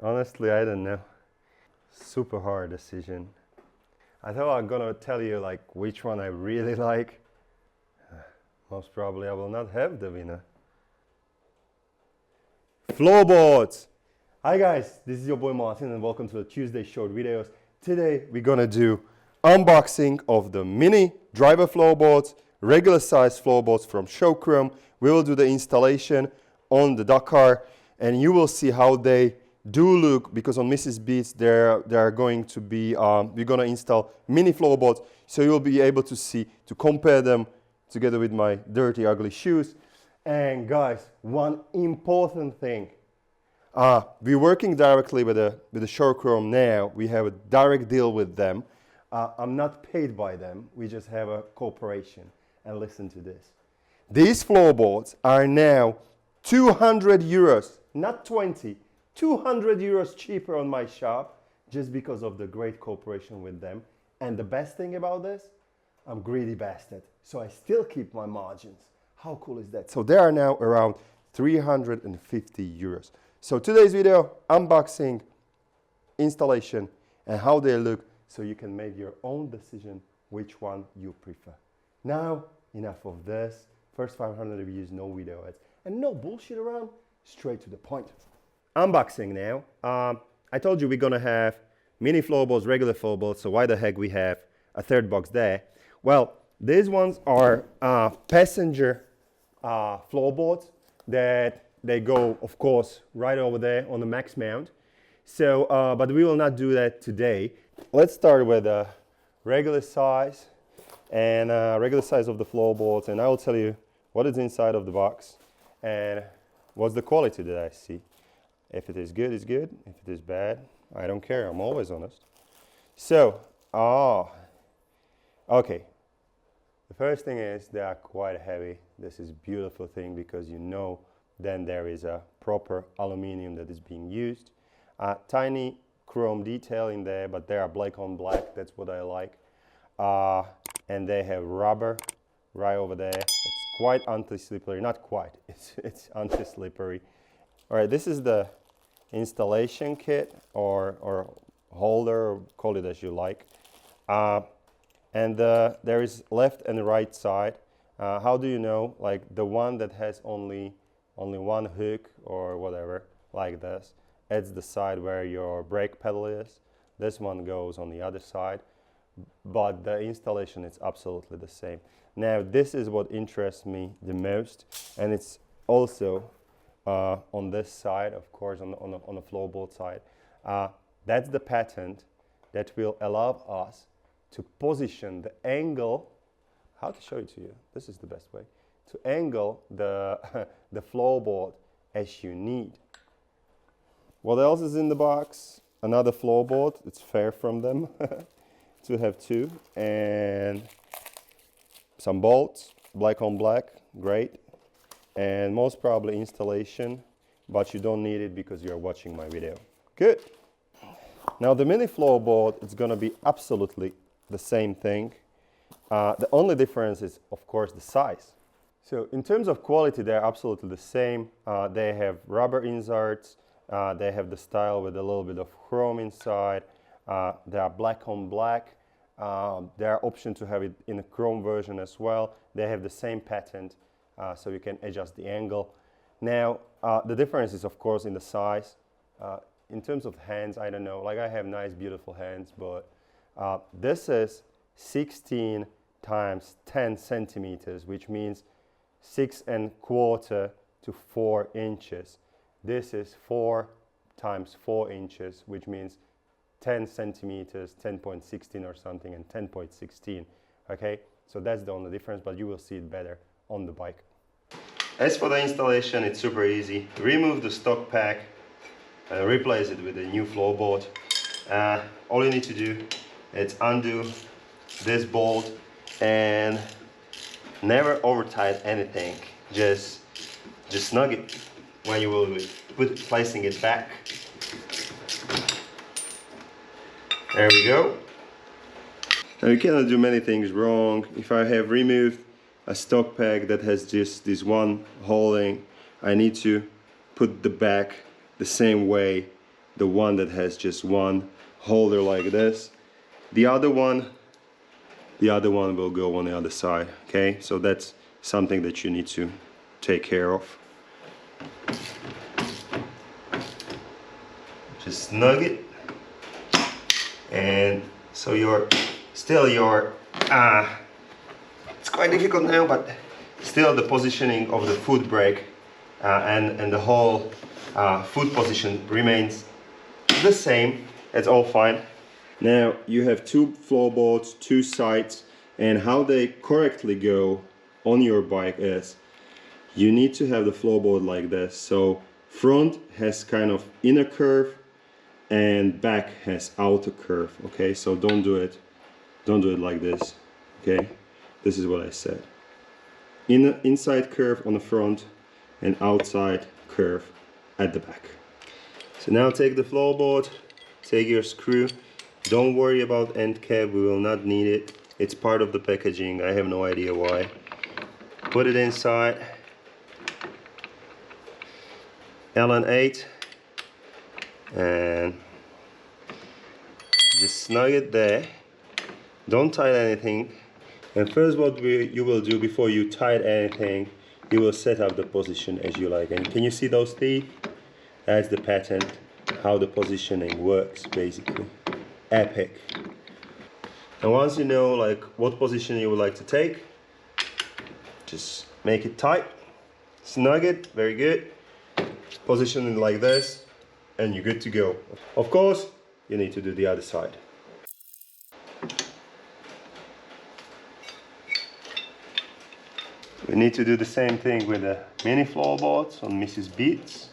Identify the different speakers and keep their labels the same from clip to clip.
Speaker 1: Honestly, I don't know. Super hard decision. I thought I'm gonna tell you like which one I really like. Most probably I will not have the winner. Floorboards! Hi guys, this is your boy Martin and welcome to the Tuesday short videos. Today we're gonna do unboxing of the mini driver floorboards, regular size floorboards from Showroom. We will do the installation on the Dakar and you will see how they do look, because on Mrs. Beats they're going to be, we're gonna install mini floorboards, so you'll be able to see, to compare them together with my dirty ugly shoes. And guys, one important thing, we're working directly with the Showroom now. We have a direct deal with them. I'm not paid by them, we just have a cooperation. And listen to this. These floorboards are now 200 euros, not 20, 200 euros cheaper on my shop, just because of the great cooperation with them. And the best thing about this, I'm greedy bastard, so I still keep my margins. How cool is that? So they are now around 350 euros. So today's video, unboxing, installation, and how they look, so you can make your own decision which one you prefer. Now, enough of this. First 500 reviews, no video ads, and no bullshit around, straight to the point. Unboxing now. I told you we're gonna have mini floorboards, regular floorboards, so why the heck we have a third box there? Well, these ones are passenger floorboards that they go, of course, right over there on the max mount. So, but we will not do that today. Let's start with a regular size and regular size of the floorboards, and I will tell you what is inside of the box and what's the quality that I see. If it is good, it's good. If it is bad, I don't care. I'm always honest. So, okay. The first thing is they are quite heavy. This is a beautiful thing because you know then there is a proper aluminium that is being used. Tiny chrome detail in there, but they are black on black. That's what I like. And they have rubber right over there. It's quite anti-slippery. Not quite. It's anti-slippery. All right, this is the installation kit or holder, or call it as you like. And there is left and right side. How do you know? Like the one that has only one hook or whatever, like this, it's the side where your brake pedal is. This one goes on the other side, but the installation is absolutely the same. Now this is what interests me the most, and it's also on this side, of course, on the floorboard side. That's the patent that will allow us to position the angle. How to show it to you? This is the best way to angle the the floorboard as you need. What else is in the box? Another floorboard. It's fair from them to have two, and some bolts, black on black, great. And most probably installation, but you don't need it because you're watching my video. Good. Now the mini floorboard, it's gonna be absolutely the same thing. The only difference is, of course, the size. So in terms of quality, they're absolutely the same. They have rubber inserts. They have the style with a little bit of chrome inside. They are black on black. There are options to have it in a chrome version as well. They have the same patent. So you can adjust the angle. Now, the difference is, of course, in the size. In terms of hands, I don't know. Like, I have nice, beautiful hands, but this is 16 times 10 centimeters, which means 6¼ to 4 inches. This is 4 times 4 inches, which means 10 centimeters, 10.16 or something, and 10.16. Okay, so that's the only difference, but you will see it better on the bike. As for the installation, it's super easy. Remove the stock pack and replace it with a new floorboard. All you need to do is undo this bolt and never over tight anything. Just snug it when you will be placing it back. There we go. Now you cannot do many things wrong. If I have removed a stock pack that has just this one holding, I need to put the back the same way the one that has just one holder like this. The other one will go on the other side, okay? So that's something that you need to take care of. Just snug it, and so it's quite difficult now, but still the positioning of the foot brake and the whole foot position remains the same. It's all fine. Now you have two floorboards, two sides, and how they correctly go on your bike is you need to have the floorboard like this. So front has kind of inner curve and back has outer curve, okay? So don't do it like this, okay? This is what I said. Inside curve on the front and outside curve at the back. So now take the floorboard, take your screw. Don't worry about end cap, we will not need it. It's part of the packaging, I have no idea why. Put it inside. Allen 8. And just snug it there. Don't tighten anything. And first what you will do before you tighten anything, you will set up the position as you like. And can you see those teeth? That's the pattern, how the positioning works basically. Epic. And once you know like what position you would like to take, just make it tight, snug it, very good. Position it like this, and you're good to go. Of course, you need to do the other side. We need to do the same thing with the mini floorboards on Mrs. Beats.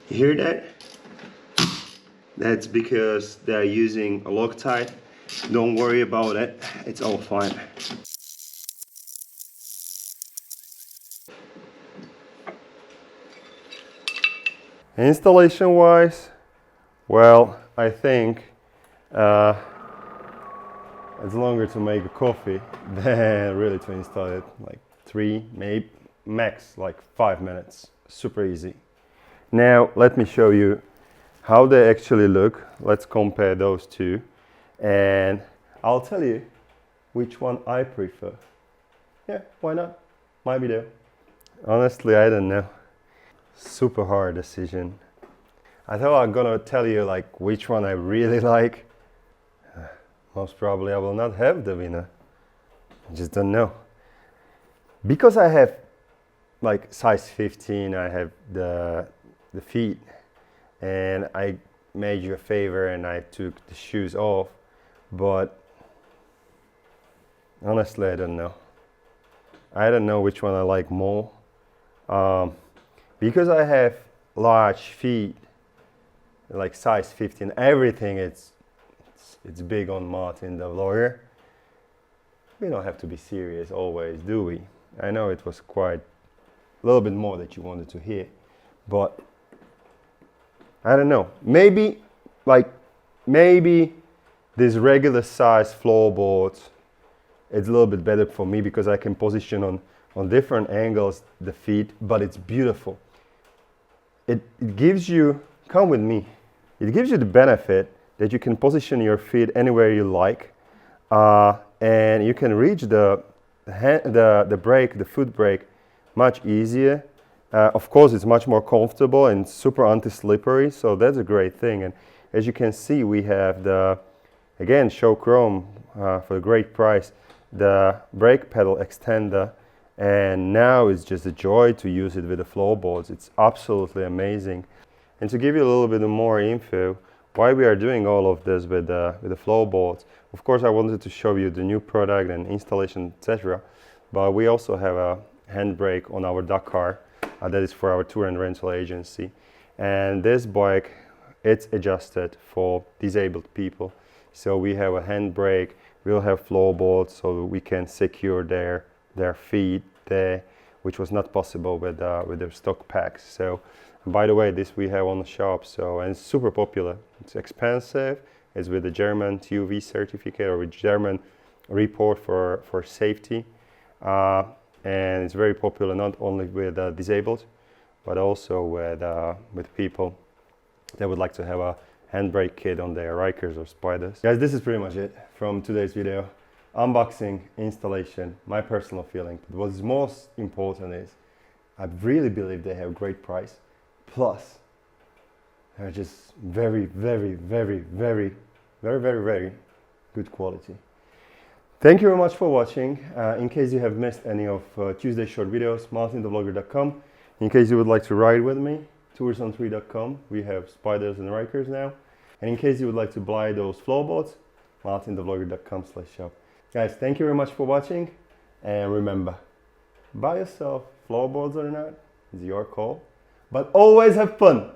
Speaker 1: You hear that? That's because they're using a Loctite. Don't worry about it, it's all fine. Installation wise, well, I think it's longer to make a coffee than really to install it. Like 3, maybe max like 5 minutes. Super easy. Now let me show you how they actually look. Let's compare those two and I'll tell you which one I prefer. Yeah, why not? Might be there. Honestly, I don't know. Super hard decision. I thought I'm gonna tell you like which one I really like. Most probably I will not have the winner. I just don't know. Because I have like size 15, I have the feet, and I made you a favor and I took the shoes off, but honestly I don't know. I don't know which one I like more. Because I have large feet, like size 15, everything it's big on MartinTheVlogger. We don't have to be serious always, do we? I know it was quite a little bit more that you wanted to hear, but I don't know. Maybe this regular size floorboards, it's a little bit better for me because I can position on different angles the feet, but it's beautiful. It gives you, come with me, it gives you the benefit that you can position your feet anywhere you like, and you can reach the brake, the foot brake, much easier. Of course, it's much more comfortable and super anti-slippery, so that's a great thing. And as you can see, we have the, again, show chrome for a great price, the brake pedal extender. And now it's just a joy to use it with the floorboards. It's absolutely amazing. And to give you a little bit more info, why we are doing all of this with the floorboards. Of course, I wanted to show you the new product and installation, etc. But we also have a handbrake on our Dakar. That is for our tour and rental agency. And this bike, it's adjusted for disabled people. So we have a handbrake, we'll have floorboards so we can secure their feet there, which was not possible with their stock packs. So, by the way, this we have on the shop, so, and it's super popular. It's expensive, it's with a German TUV certificate or with German report for safety, and it's very popular not only with disabled, but also with people that would like to have a handbrake kit on their Rykers or Spyders. Guys, this is pretty much it from today's video. Unboxing, installation, my personal feeling. But what's most important is I really believe they have great price. Plus, they're just very, very, very, very, very, very, very good quality. Thank you very much for watching. In case you have missed any of Tuesday's short videos, MartinTheVlogger.com. In case you would like to ride with me, toursontree.com. We have Spyders and Rykers now. And in case you would like to buy those floorboards, MartinTheVlogger.com/shop. Guys, thank you very much for watching. And remember, buy yourself floorboards or not, it's your call. But always have fun.